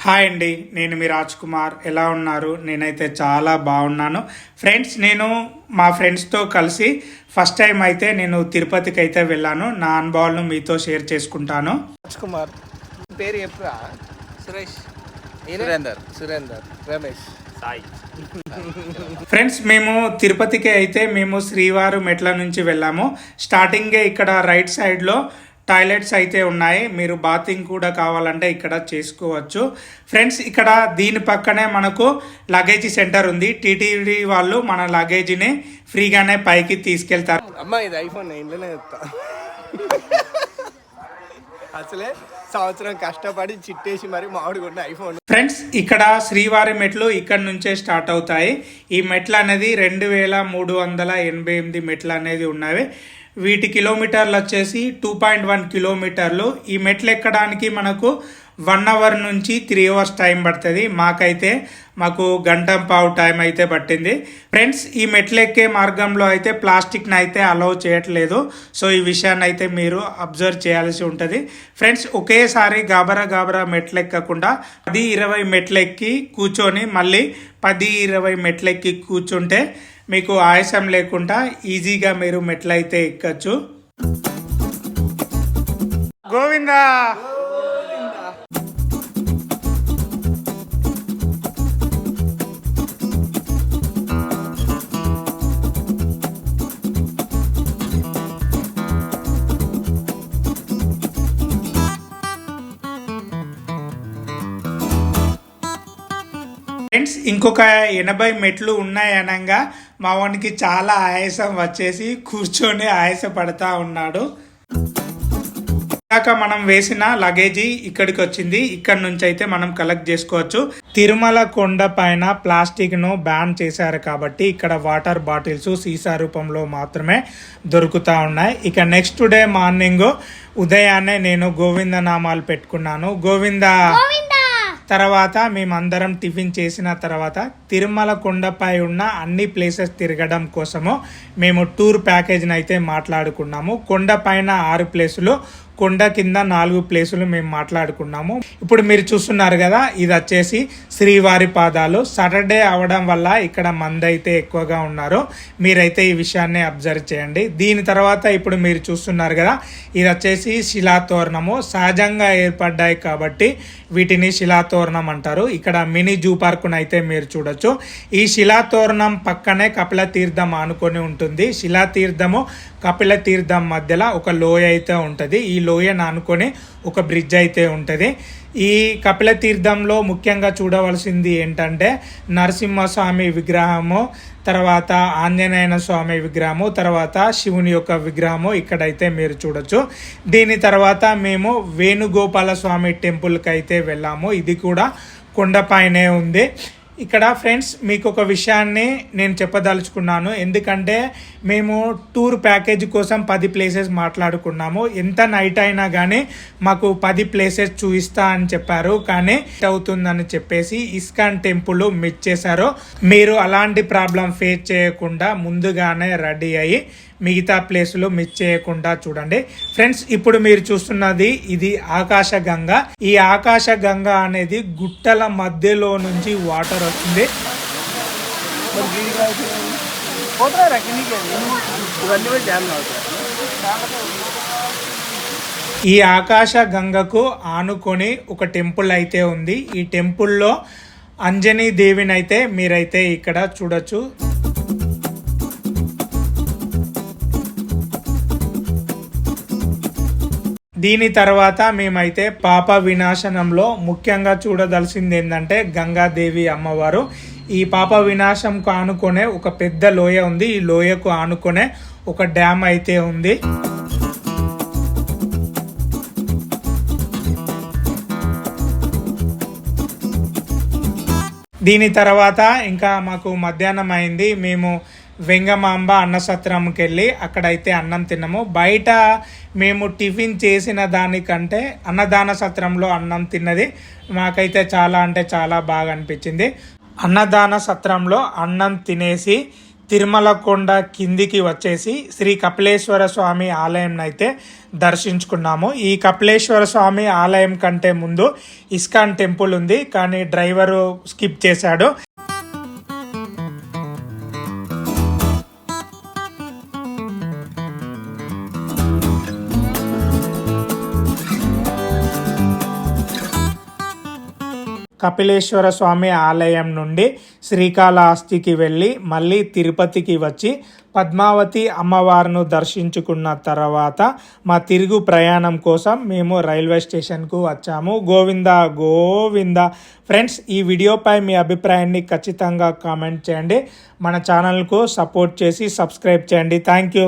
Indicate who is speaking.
Speaker 1: Hi అండి, నేను మీ రాజ్ కుమార్. ఎలా ఉన్నారు? నేనైతే చాలా బాగున్నాను ఫ్రెండ్స్. నేను మా ఫ్రెండ్స్తో కలిసి ఫస్ట్ టైం అయితే నేను తిరుపతికి అయితే వెళ్ళాను. నా అనుభవాలను మీతో షేర్ చేసుకుంటాను.
Speaker 2: రాజ్ కుమార్ పేరు ఎప్పుడా?
Speaker 3: సురేష్,
Speaker 2: సురేందర్, రమేష్,
Speaker 3: సాయి.
Speaker 1: ఫ్రెండ్స్, మేము తిరుపతికి అయితే మేము శ్రీవారు మెట్ల నుంచి వెళ్ళాము. స్టార్టింగే ఇక్కడ రైట్ సైడ్లో టాయిలెట్స్ అయితే ఉన్నాయి. మీరు బాతింగ్ కూడా కావాలంటే ఇక్కడ చేసుకోవచ్చు. ఫ్రెండ్స్, ఇక్కడ దీని పక్కనే మనకు లగేజీ సెంటర్ ఉంది. టీటీడీ వాళ్ళు మన లగేజీని ఫ్రీగానే పైకి తీసుకెళ్తారు.
Speaker 2: అమ్మా ఇది ఐఫోన్ ఇంట్లోనే చెప్తా. అసలే సంవత్సరం కష్టపడి చిట్టేసి మరి మామిడికొండ ఐఫోన్.
Speaker 1: ఫ్రెండ్స్, ఇక్కడ శ్రీవారి మెట్లు ఇక్కడ నుంచే స్టార్ట్ అవుతాయి. ఈ మెట్లు అనేది 2388 మెట్లు అనేది ఉన్నవి. వీటి కిలోమీటర్లు వచ్చేసి 2.1 కిలోమీటర్లు. ఈ మెట్లు ఎక్కడానికి మనకు 1 అవర్ నుంచి 3 అవర్స్ టైం పడుతుంది. మాకు గంట పావు టైం అయితే పట్టింది. ఫ్రెండ్స్, ఈ మెట్లు ఎక్కే మార్గంలో అయితే ప్లాస్టిక్ని అయితే అలౌ చేయట్లేదు. సో ఈ విషయాన్ని అయితే మీరు అబ్జర్వ్ చేయాల్సి ఉంటుంది. ఫ్రెండ్స్, ఒకేసారి గాబరా మెట్లు ఎక్కకుండా 10-20 మెట్లు ఎక్కి కూర్చొని మళ్ళీ 10-20 మెట్లు ఎక్కి కూర్చుంటే మీకు ఆయాసం లేకుండా ఈజీగా మీరు మెట్లు అయితే ఎక్కచ్చు. గోవిందా. ఫ్రెండ్స్, ఇంకొక 80 మెట్లు ఉన్నాయి అనగా మా వానికి చాలా ఆయాసం వచ్చేసి కూర్చొని ఆయాసపడతా ఉన్నాడు. ఇందాక మనం వేసిన లగేజీ ఇక్కడికి వచ్చింది. ఇక్కడ నుంచి అయితే మనం కలెక్ట్ చేసుకోవచ్చు. తిరుమల కొండ పైన ప్లాస్టిక్ ను బ్యాన్ చేశారు కాబట్టి ఇక్కడ వాటర్ బాటిల్స్ సీసా రూపంలో మాత్రమే దొరుకుతా ఉన్నాయి. ఇక నెక్స్ట్ డే మార్నింగ్ ఉదయాన్నే నేను గోవింద నామాలు పెట్టుకున్నాను. గోవిందా. తర్వాత మేమందరం టిఫిన్ చేసిన తర్వాత తిరుమల కొండపై ఉన్న అన్ని ప్లేసెస్ తిరగడం కోసము మేము టూర్ ప్యాకేజ్ని అయితే మాట్లాడుకున్నాము. కొండపైన 6 ప్లేసులు, కొండ కింద 4 ప్లేసులు మేము మాట్లాడుకున్నాము. ఇప్పుడు మీరు చూస్తున్నారు కదా, ఇది వచ్చేసి శ్రీవారి పాదాలు. సాటర్డే అవడం వల్ల ఇక్కడ మంది అయితే ఎక్కువగా ఉన్నారు. మీరైతే ఈ విషయాన్ని అబ్జర్వ్ చేయండి. దీని తర్వాత ఇప్పుడు మీరు చూస్తున్నారు కదా, ఇది వచ్చేసి శిలాతోరణము. సహజంగా ఏర్పడ్డాయి కాబట్టి వీటిని శిలాతోరణం అంటారు. ఇక్కడ మినీ జూ పార్కును అయితే మీరు చూడొచ్చు. ఈ శిలాతోరణం పక్కనే కపిల తీర్థం ఆనుకొని ఉంటుంది. శిలాతీర్థము కపిల తీర్థం మధ్యలో ఒక లోయ అయితే ఉంటుంది. ఈ లోయను ఆనుకొని ఒక బ్రిడ్జ్ అయితే ఉంటుంది. ఈ కపిల తీర్థంలో ముఖ్యంగా చూడవలసింది ఏంటంటే నరసింహస్వామి విగ్రహము, తర్వాత ఆంజనేయ స్వామి విగ్రహము, తర్వాత శివుని యొక్క విగ్రహము ఇక్కడైతే మీరు చూడొచ్చు. దీని తర్వాత మేము వేణుగోపాల స్వామి టెంపుల్కి అయితే వెళ్ళాము. ఇది కూడా కొండపైనే ఉంది. ఇక్కడ ఫ్రెండ్స్, మీకు ఒక విషయాన్ని నేను చెప్పదలుచుకున్నాను. ఎందుకంటే మేము టూర్ ప్యాకేజ్ కోసం 10 ప్లేసెస్ మాట్లాడుకున్నాము. ఎంత నైట్ అయినా కానీ మాకు 10 ప్లేసెస్ చూపిస్తా అని చెప్పారు. కానీ అవుతుందని చెప్పేసి ఇస్కాన్ టెంపుల్ మిస్ చేశారు. మీరు అలాంటి ప్రాబ్లం ఫేస్ చేయకుండా ముందుగానే రెడీ అయ్యి మిగతా ప్లేసులు మిస్ చేయకుండా చూడండి. ఫ్రెండ్స్, ఇప్పుడు మీరు చూస్తున్నది ఇది ఆకాశ గంగ. ఈ ఆకాశ గంగ అనేది గుట్టల మధ్యలో నుంచి వాటర్ వస్తుంది. ఈ ఆకాశ గంగకు ఆనుకొని ఒక టెంపుల్ అయితే ఉంది. ఈ టెంపుల్లో అంజనీ దేవిని అయితే మీరైతే ఇక్కడ చూడొచ్చు. దీని తర్వాత మేమైతే పాప వినాశనంలో ముఖ్యంగా చూడదలసింది ఏంటంటే గంగాదేవి అమ్మవారు. ఈ పాప వినాశంకు ఆనుకొనే ఒక పెద్ద లోయ ఉంది. ఈ లోయకు ఆనుకొనే ఒక డ్యామ్ అయితే ఉంది. దీని తర్వాత ఇంకా మాకు మధ్యాహ్నం అయింది. మేము వెంగమాంబ అన్నసత్రంకి వెళ్ళి అక్కడైతే అన్నం తిన్నాము. బయట మేము టిఫిన్ చేసిన దానికంటే అన్నదాన సత్రంలో అన్నం తిన్నది మాకైతే చాలా అంటే చాలా బాగా అనిపించింది. అన్నదాన సత్రంలో అన్నం తినేసి తిరుమల కొండ కిందికి వచ్చేసి శ్రీ కపిలేశ్వర స్వామి ఆలయం అయితే దర్శించుకున్నాము. ఈ కపిలేశ్వర స్వామి ఆలయం కంటే ముందు ఇస్కాన్ టెంపుల్ ఉంది, కానీ డ్రైవరు స్కిప్ చేశాడు. కపిలేశ్వర స్వామి ఆలయం నుండి శ్రీకాళహస్తికి వెళ్ళి మళ్ళీ తిరుపతికి వచ్చి పద్మావతి అమ్మవారిను దర్శించుకున్న తర్వాత మా తిరుగు ప్రయాణం కోసం మేము రైల్వే స్టేషన్కు వచ్చాము. గోవిందా గోవిందా. ఫ్రెండ్స్, ఈ వీడియోపై మీ అభిప్రాయాన్ని ఖచ్చితంగా కామెంట్ చేయండి. మన ఛానల్కు సపోర్ట్ చేసి సబ్స్క్రైబ్ చేయండి. Thank you.